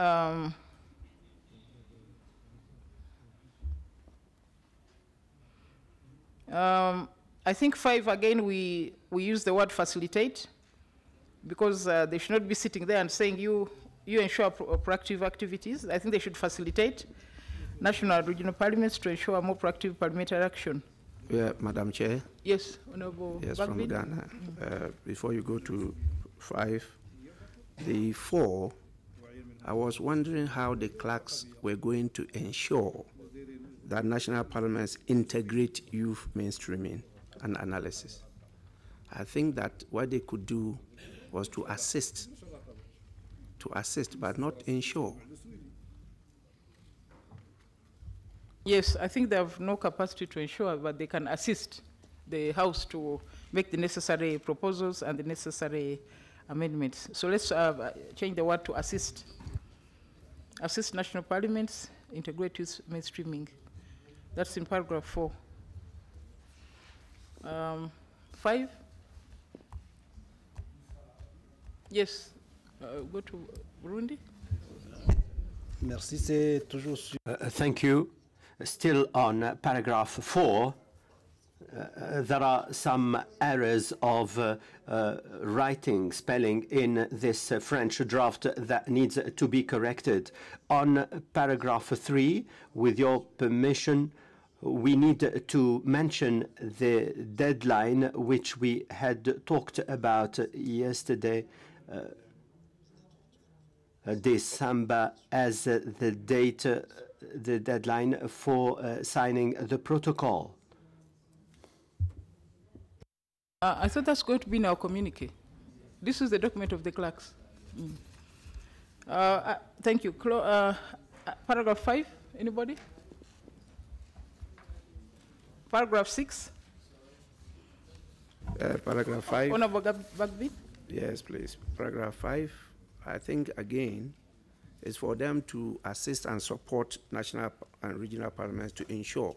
I think 5, again, we use the word facilitate, because they should not be sitting there and saying you ensure proactive activities. I think they should facilitate national and regional parliaments to ensure more proactive parliamentary action. Yeah, Madam Chair. Yes, Honorable. Yes, from Ghana. Before you go to 5, the 4, I was wondering how the clerks were going to ensure that national parliaments integrate youth mainstreaming and analysis. I think that what they could do was to assist, but not ensure. Yes, I think they have no capacity to ensure, but they can assist the House to make the necessary proposals and the necessary amendments. So let's change the word to assist. Assist national parliaments, integrate youth mainstreaming. That's in paragraph 4. 5. Yes, go to Burundi. Merci, c'est toujours sur. Thank you. Still on paragraph 4, there are some errors of writing, spelling in this French draft that needs to be corrected. On paragraph 3, with your permission, we need to mention the deadline which we had talked about yesterday, December, as the date, the deadline for signing the protocol. I thought that's going to be in our communique. This is the document of the clerks. Thank you. Paragraph 5, anybody? Paragraph 6. Paragraph 5. Honorable Bagby. Yes, please. Paragraph 5, I think, again, is for them to assist and support national and regional parliaments to ensure.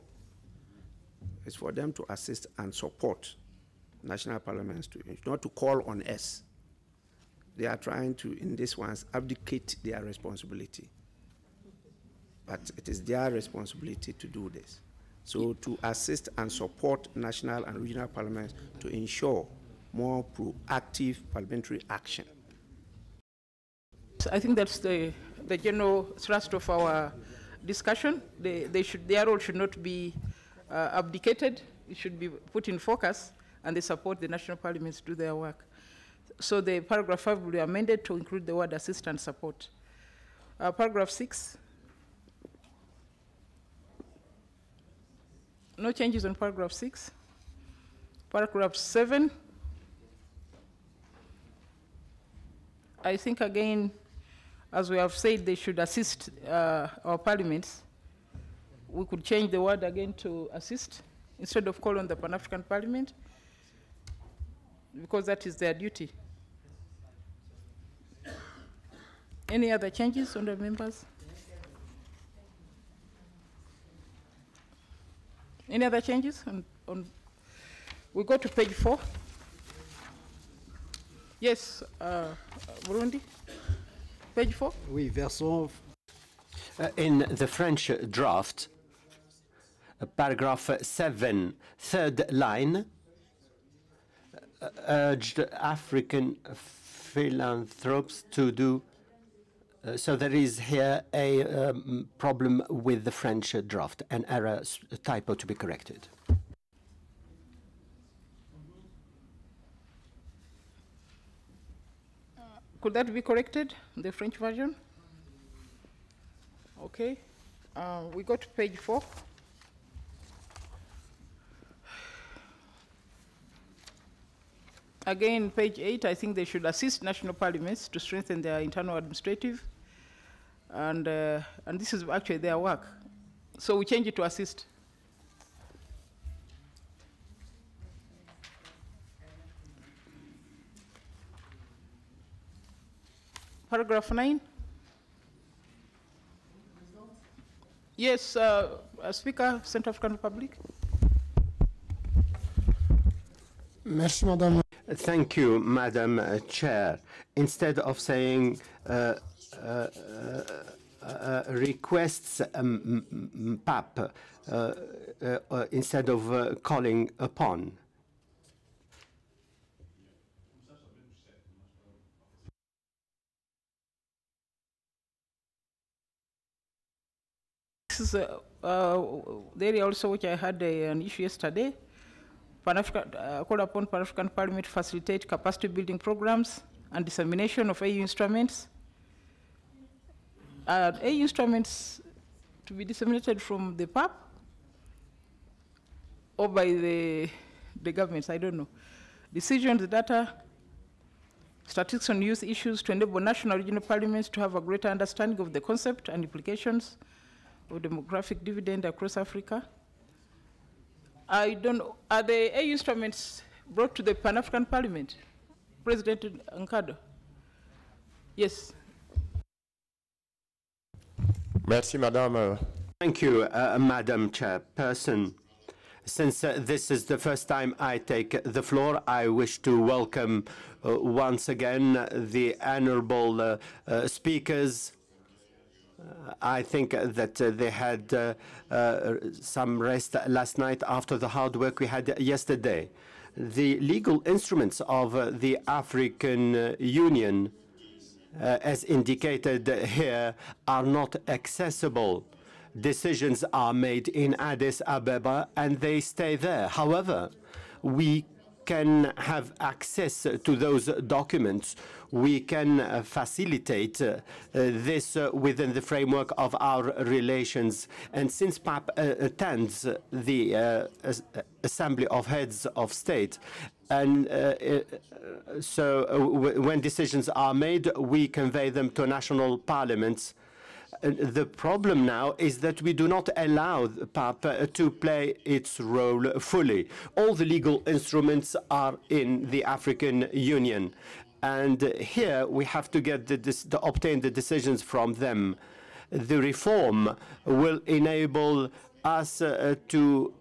It's for them to assist and support national parliaments, not to call on us. They are trying to, in this one, abdicate their responsibility. But it is their responsibility to do this. So to assist and support national and regional parliaments to ensure more proactive parliamentary action. I think that's the general thrust of our discussion. Their role should not be abdicated. It should be put in focus, and they support the national parliaments to do their work. So the paragraph 5 will be amended to include the word assist and support. Paragraph 6. No changes on paragraph 6. Paragraph 7. I think, again, as we have said, they should assist our parliaments. We could change the word again to assist instead of call on the Pan-African Parliament, because that is their duty. Any other changes on the members? Any other changes? We go to page 4. Yes, Burundi. Page 4. Oui, version. In the French draft, paragraph 7, third line, urged African philanthropes to do. So there is here a problem with the French draft, an error, a typo to be corrected. Could that be corrected, the French version? Okay. We go to page 4. Again, page 8, I think they should assist national parliaments to strengthen their internal administrative, and this is actually their work. So we change it to assist. Paragraph 9. Yes, Speaker, Central African Republic. Merci, Madame. Thank you, Madam Chair. Instead of saying requests PAP, instead of calling upon. This is the area also which I had an issue yesterday. Call upon Pan-African Parliament to facilitate capacity building programs and dissemination of AU instruments. AU instruments to be disseminated from the PAP or by the governments, I don't know. Decisions, data, statistics on youth issues to enable national and regional parliaments to have a greater understanding of the concept and implications of demographic dividend across Africa. I don't know, are the AU instruments brought to the Pan-African Parliament? President Nkado? Yes. Merci, Madame. Thank you, Madam Chairperson. Since this is the first time I take the floor, I wish to welcome once again the honorable speakers. I think that they had some rest last night after the hard work we had yesterday. The legal instruments of the African Union, as indicated here, are not accessible. Decisions are made in Addis Ababa and they stay there. However, we can have access to those documents. We can facilitate this within the framework of our relations. And since PAP attends the Assembly of Heads of State, and so when decisions are made, we convey them to national parliaments. The problem now is that we do not allow PAP to play its role fully. All the legal instruments are in the African Union, and here we have to get to obtain the decisions from them. The reform will enable us to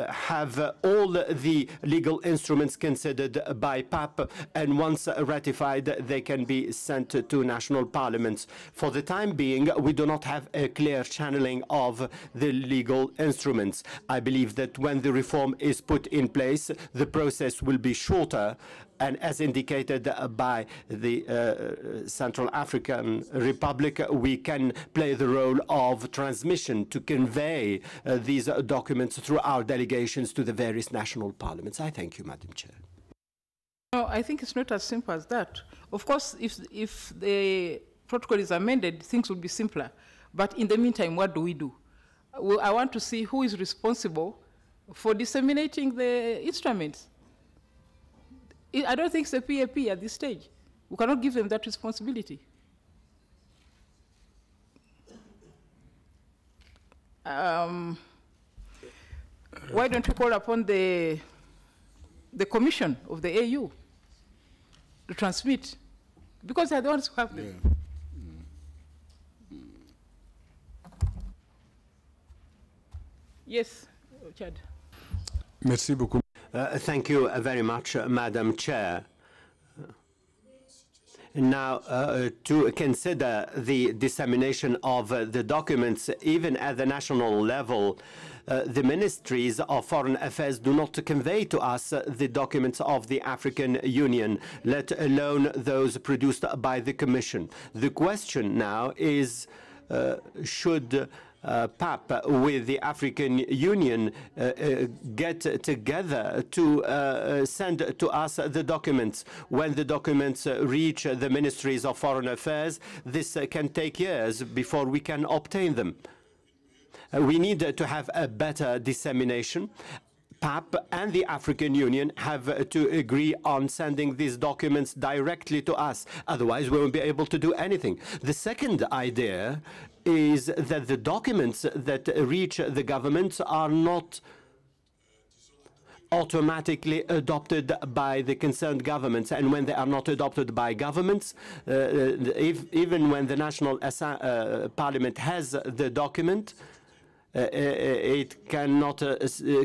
have all the legal instruments considered by PAP, and once ratified, they can be sent to national parliaments. For the time being, we do not have a clear channeling of the legal instruments. I believe that when the reform is put in place, the process will be shorter, and as indicated by the Central African Republic, we can play the role of transmission to convey these documents through our delegations to the various national parliaments. I thank you, Madam Chair. No, I think it's not as simple as that. Of course, if the protocol is amended, things will be simpler. But in the meantime, what do we do? Well, I want to see who is responsible for disseminating the instruments. I don't think it's the PAP at this stage. We cannot give them that responsibility. Why don't we call upon the commission of the AU to transmit? Because they're the ones who have them. Yes, Chad. Merci beaucoup. Thank you very much, Madam Chair. Now, to consider the dissemination of the documents, even at the national level, the ministries of foreign affairs do not convey to us the documents of the African Union, let alone those produced by the Commission. The question now is, should PAP with the African Union get together to send to us the documents. When the documents reach the ministries of foreign affairs, this can take years before we can obtain them. We need to have a better dissemination. PAP and the African Union have to agree on sending these documents directly to us. Otherwise, we won't be able to do anything. The second idea is that the documents that reach the governments are not automatically adopted by the concerned governments. And when they are not adopted by governments, even when the National Parliament has the document, it cannot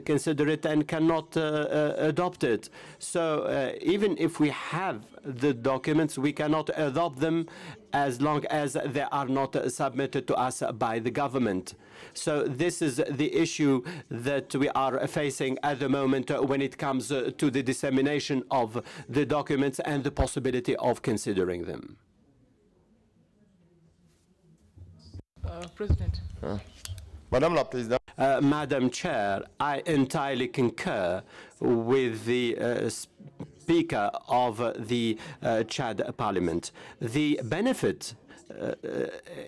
consider it and cannot adopt it. So even if we have the documents, we cannot adopt them as long as they are not submitted to us by the government. So this is the issue that we are facing at the moment when it comes to the dissemination of the documents and the possibility of considering them. President. Madame la Présidente. Madam Chair, I entirely concur with the Speaker of the Chad Parliament. The benefit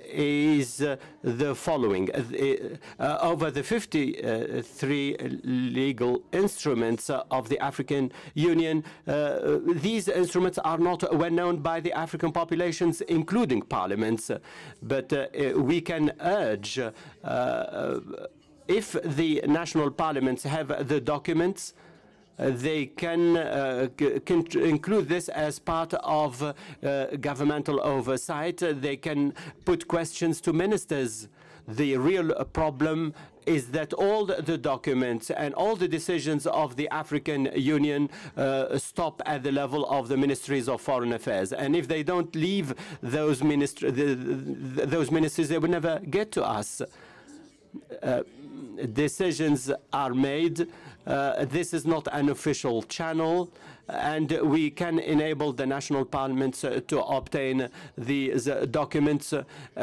is the following. Over the 53 legal instruments of the African Union, these instruments are not well known by the African populations, including parliaments, but we can urge if the national parliaments have the documents, they can include this as part of governmental oversight. They can put questions to ministers. The real problem is that all the documents and all the decisions of the African Union stop at the level of the ministries of foreign affairs. And if they don't leave those ministries, they will never get to us. Decisions are made. This is not an official channel, and we can enable the national parliaments to obtain these documents.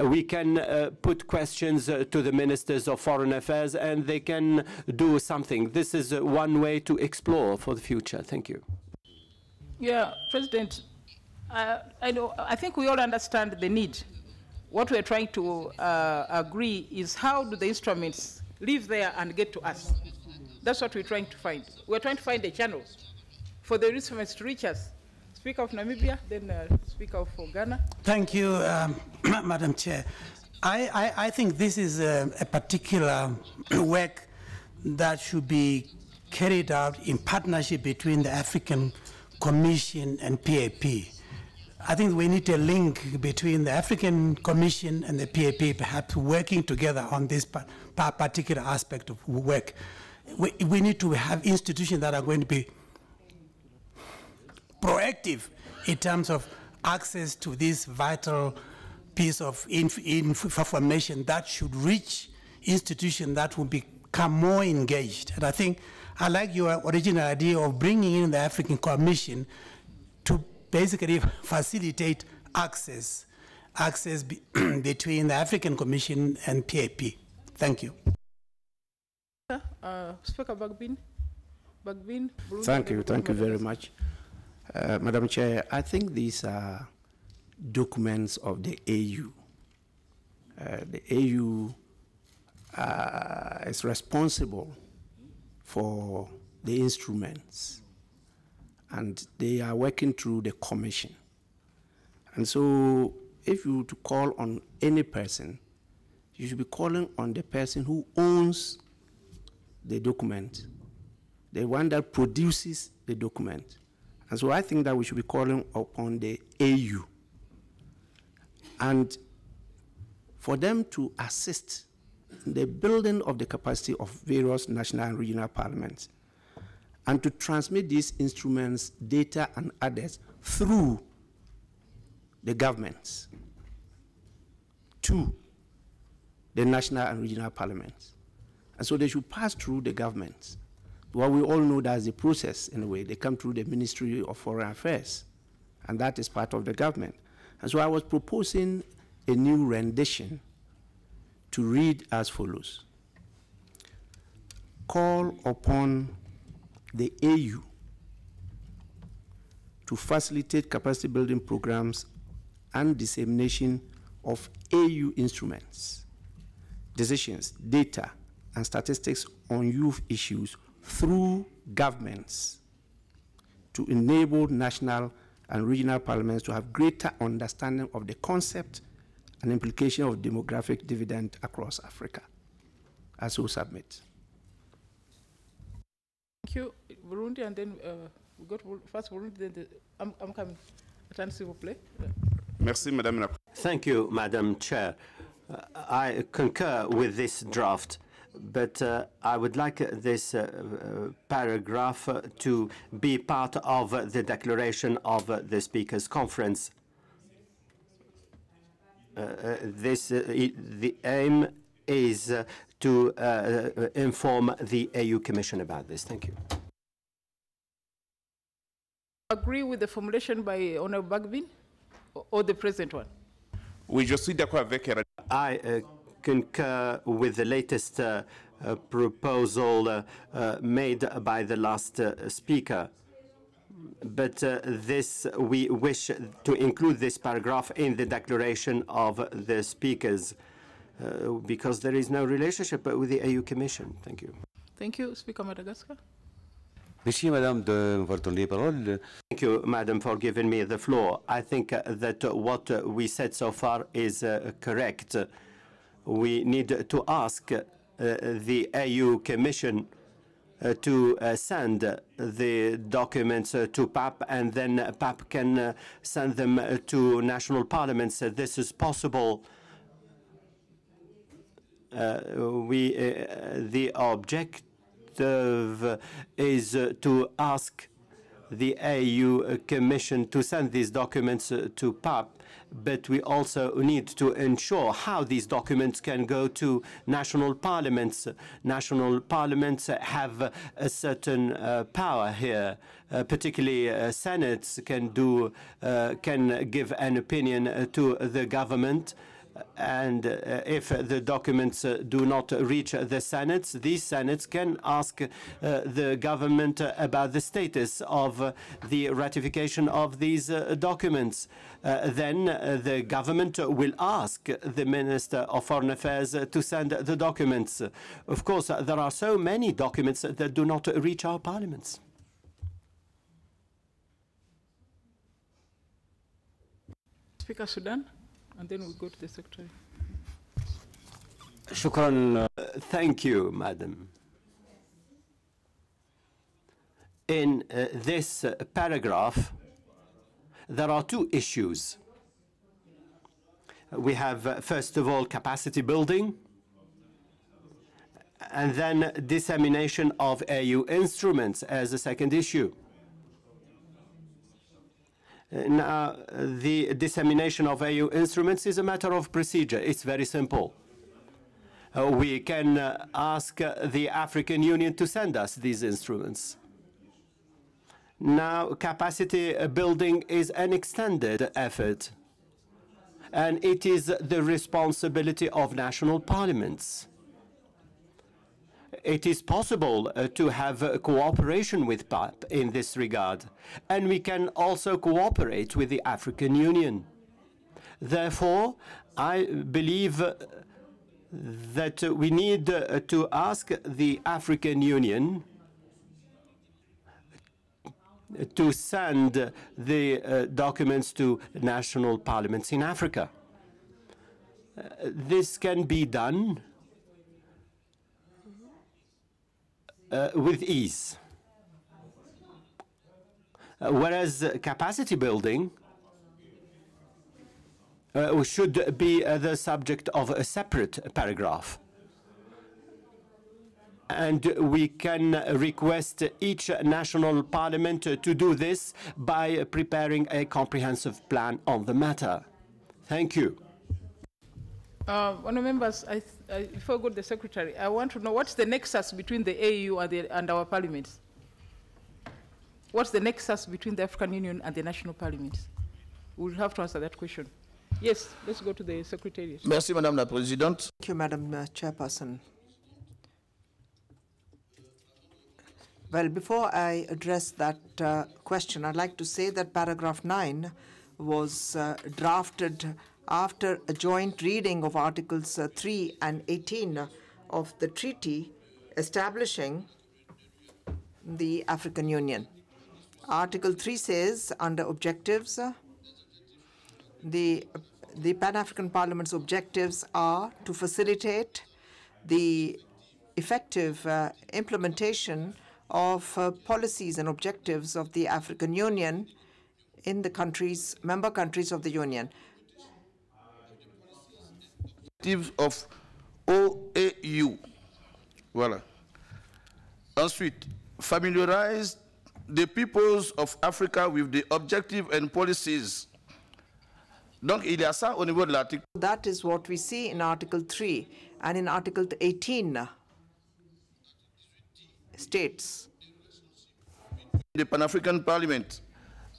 We can put questions to the ministers of foreign affairs, and they can do something. This is one way to explore for the future. Thank you. Yeah, President, I think we all understand the need. What we're trying to agree is how do the instruments live there and get to us? That's what we're trying to find. We're trying to find a channel for the instruments to reach us. Speaker of Namibia, then Speaker of Ghana. Thank you, Madam Chair. I think this is a particular work that should be carried out in partnership between the African Commission and PAP. I think we need a link between the African Commission and the PAP, perhaps working together on this particular aspect of work. We need to have institutions that are going to be proactive in terms of access to this vital piece of information that should reach institutions that will become more engaged. And I think I like your original idea of bringing in the African Commission to basically facilitate access between the African Commission and PAP. Thank you. Speaker Bagbin. Thank you very much. Madam Chair, I think these are documents of the AU. The AU is responsible for the instruments, and they are working through the commission. And so if you were to call on any person, you should be calling on the person who owns the document, the one that produces the document. And so I think that we should be calling upon the AU, and for them to assist in the building of the capacity of various national and regional parliaments, and to transmit these instruments, data and others through the governments to the national and regional parliaments. And so they should pass through the governments. Well, we all know that's the process in a way. They come through the Ministry of Foreign Affairs, and that is part of the government. And so I was proposing a new rendition to read as follows. Call upon the AU to facilitate capacity building programs and dissemination of AU instruments, decisions, data, and statistics on youth issues through governments to enable national and regional parliaments to have greater understanding of the concept and implication of demographic dividend across Africa. I so submit. Thank you, Burundi, and then we got first Burundi, then I'm coming. S'il vous plaît. Merci, Madame la. Thank you, Madam Chair. I concur with this draft. but I would like this paragraph to be part of the declaration of the Speakers' Conference. The aim is to inform the AU Commission about this. Thank you. Agree with the formulation by Honorable Bagbin or the present one? Oui, je suis d'accord avec elle. I concur with the latest proposal made by the last speaker. But we wish to include this paragraph in the declaration of the speakers because there is no relationship with the AU Commission. Thank you. Thank you. Speaker Madagascar. Merci, Madame, de m'avoir donné la parole. Thank you, Madam, for giving me the floor. I think that what we said so far is correct. We need to ask the AU Commission to send the documents to PAP, and then PAP can send them to national parliaments. This is possible. The objective is to ask the AU Commission to send these documents to PAP, but we also need to ensure how these documents can go to national parliaments. National parliaments have a certain power here, particularly senates can give an opinion to the government. And if the documents do not reach the senates, these senates can ask the government about the status of the ratification of these documents. Then the government will ask the Minister of Foreign Affairs to send the documents. Of course, there are so many documents that do not reach our parliaments. Speaker Sudan, and then we'll go to the Secretary. Shukran. Thank you, Madam. In this paragraph, there are two issues. We have, first of all, capacity building, and then dissemination of AU instruments as a second issue. Now, the dissemination of AU instruments is a matter of procedure. It's very simple. We can ask the African Union to send us these instruments. Now, capacity building is an extended effort, and it is the responsibility of national parliaments. It is possible to have cooperation with PAP in this regard, and we can also cooperate with the African Union. Therefore, I believe that we need to ask the African Union to send the documents to national parliaments in Africa. This can be done with ease. Whereas capacity building should be the subject of a separate paragraph. And we can request each national parliament to do this by preparing a comprehensive plan on the matter. Thank you. Honourable members, before I go to the Secretary, I want to know what's the nexus between the AU and our parliaments? What's the nexus between the African Union and the national parliaments? We'll have to answer that question. Yes, let's go to the Secretariat. Merci, Madame la Présidente. Thank you, Madam Chairperson. Well, before I address that question, I'd like to say that paragraph 9 was drafted after a joint reading of Articles 3 and 18 of the treaty establishing the African Union. Article 3 says, under objectives, the Pan-African Parliament's objectives are to facilitate the effective implementation of policies and objectives of the African Union in the member countries of the Union. Of OAU Voilà. Ensuite, familiarize the peoples of Africa with the objectives and policies. Donc, il y a ça au niveau de l'article. That is what we see in Article 3. And in Article 18 states, The Pan-African Parliament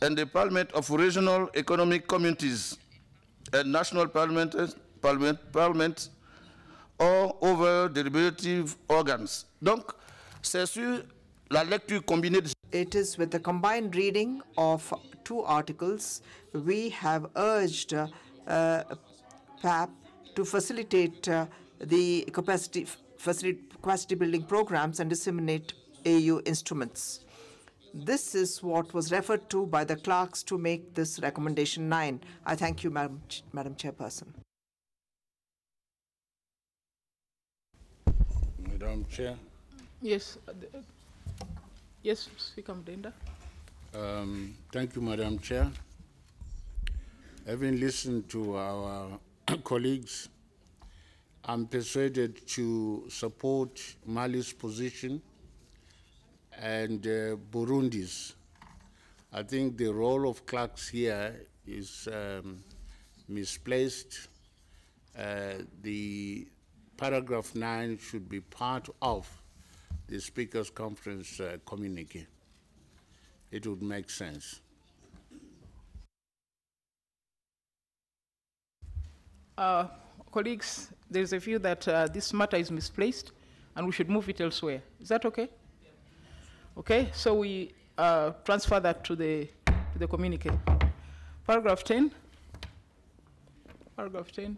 and the Parliament of Regional Economic Communities and National Parliaments or over deliberative organs. Donc, c'est sur la lecture combinée de... It is with the combined reading of two articles, we have urged PAP to facilitate the capacity building programs and disseminate AU instruments. This is what was referred to by the clerks to make this recommendation 9. I thank you, Madam Chairperson. Madam Chair. Yes. Yes, Speaker Mdenda. Thank you, Madam Chair. Having listened to our colleagues, I'm persuaded to support Mali's position and Burundi's. I think the role of clerks here is misplaced. The paragraph 9 should be part of the Speakers' Conference communique. It would make sense. Colleagues, there's a view that this matter is misplaced and we should move it elsewhere. Is that okay? Okay, so we transfer that to the communique. Paragraph 10. Paragraph 10.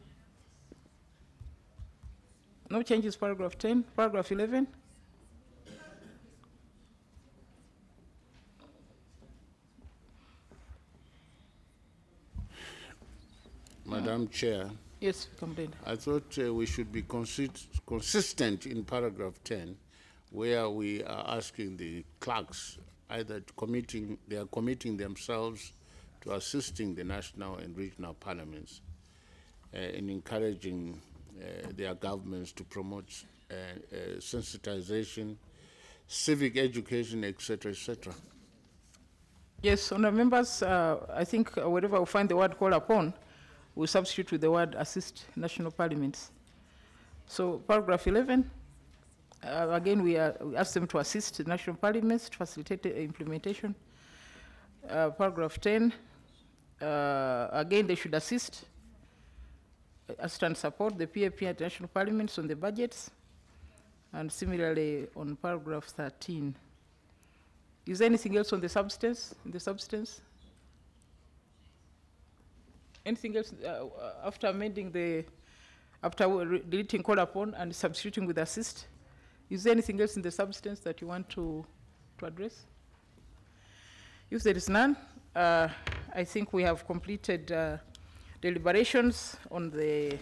No changes, paragraph 10. Paragraph 11. Madam Chair. Yes, Complaint. I thought we should be consistent in paragraph 10, where we are asking the clerks either they are committing themselves to assisting the national and regional parliaments in encouraging their governments to promote sensitization, civic education, etc., etc. Yes, honourable members, I think wherever we find the word call upon, we'll substitute with the word assist national parliaments. So paragraph 11, again, we ask them to assist the national parliaments to facilitate the implementation. Paragraph 10, again, they should assist and support the PAP and national parliaments on the budgets. And similarly, on paragraph 13. Is there anything else on the substance? Anything else after amending after deleting call upon and substituting with assist? Is there anything else in the substance that you want to address? If there is none, I think we have completed deliberations on the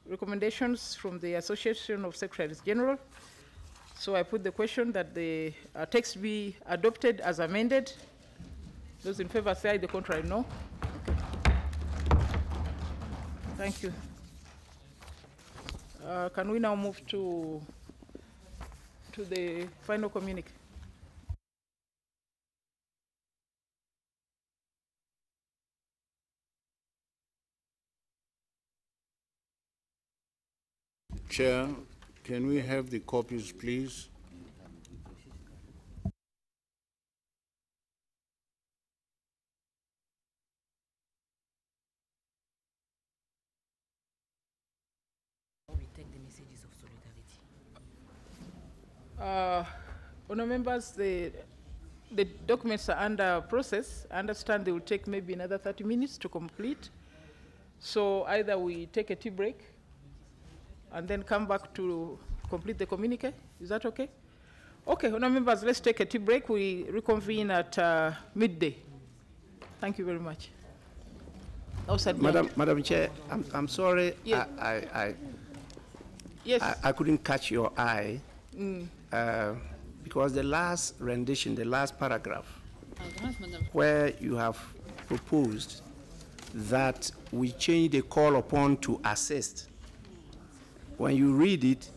recommendations from the Association of Secretaries General. So I put the question that the text be adopted as amended. Those in favor say aye, the contrary no. Okay. Thank you. Can we now move to the final communique? Chair, can we have the copies, please? Honourable members, the documents are under process. I understand they will take maybe another 30 minutes to complete. So either we take a tea break and then come back to complete the communique. Is that okay? Okay, honourable members, let's take a tea break. We reconvene at midday. Thank you very much. Madam Chair, I'm sorry, yeah. Yes. I couldn't catch your eye because the last rendition, the last paragraph, where you have proposed that we change the call upon to assist, when you read it,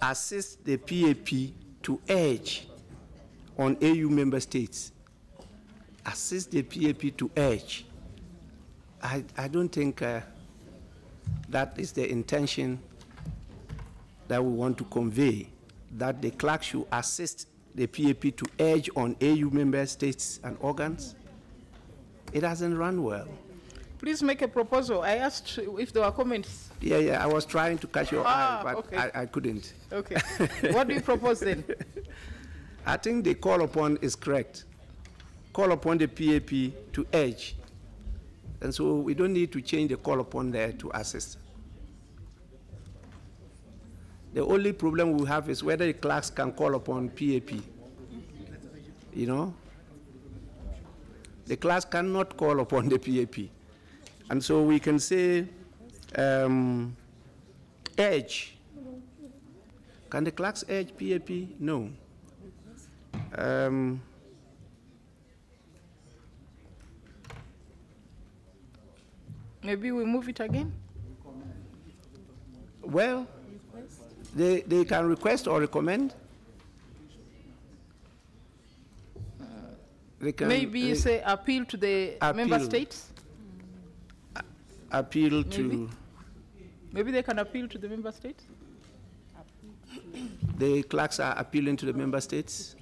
assist the PAP to urge on AU member states. Assist the PAP to urge. I don't think that is the intention that we want to convey, that the clerk should assist the PAP to urge on AU member states and organs. It hasn't run well. Please make a proposal. I asked if there were comments. Yeah, I was trying to catch your eye, but okay. I couldn't. Okay. What do you propose then? I think the call upon is correct. Call upon the PAP to urge. And so we don't need to change the call upon there to assist. The only problem we have is whether the clerks can call upon PAP. You know? The clerks cannot call upon the PAP. And so we can say, urge. Can the clerks urge PAP? No. Maybe we move it again? Well, they can request or recommend. They can Maybe say appeal to the member states? Appeal to... Maybe they can appeal to the member states? The clerks are appealing to the member states?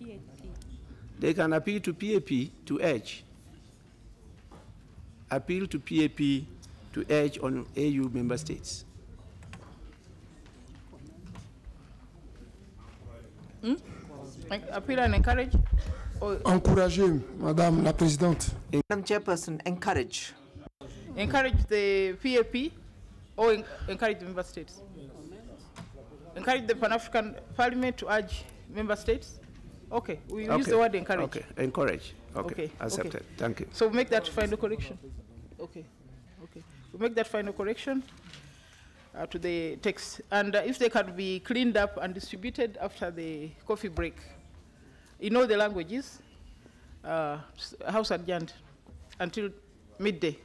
They can appeal to PAP to urge. Appeal to PAP to urge on AU member states. Appeal and encourage? Encourager, Madame la Présidente. Madam Chairperson, encourage. Encourage the PAP or encourage the member states? Encourage the Pan-African Parliament to urge member states? Okay, we use the word encourage. Okay, encourage. Okay, accepted. Okay. Thank you. So make that final correction. Okay, okay. We make that final correction to the text. And if they can be cleaned up and distributed after the coffee break, in all the languages, House adjourned until midday.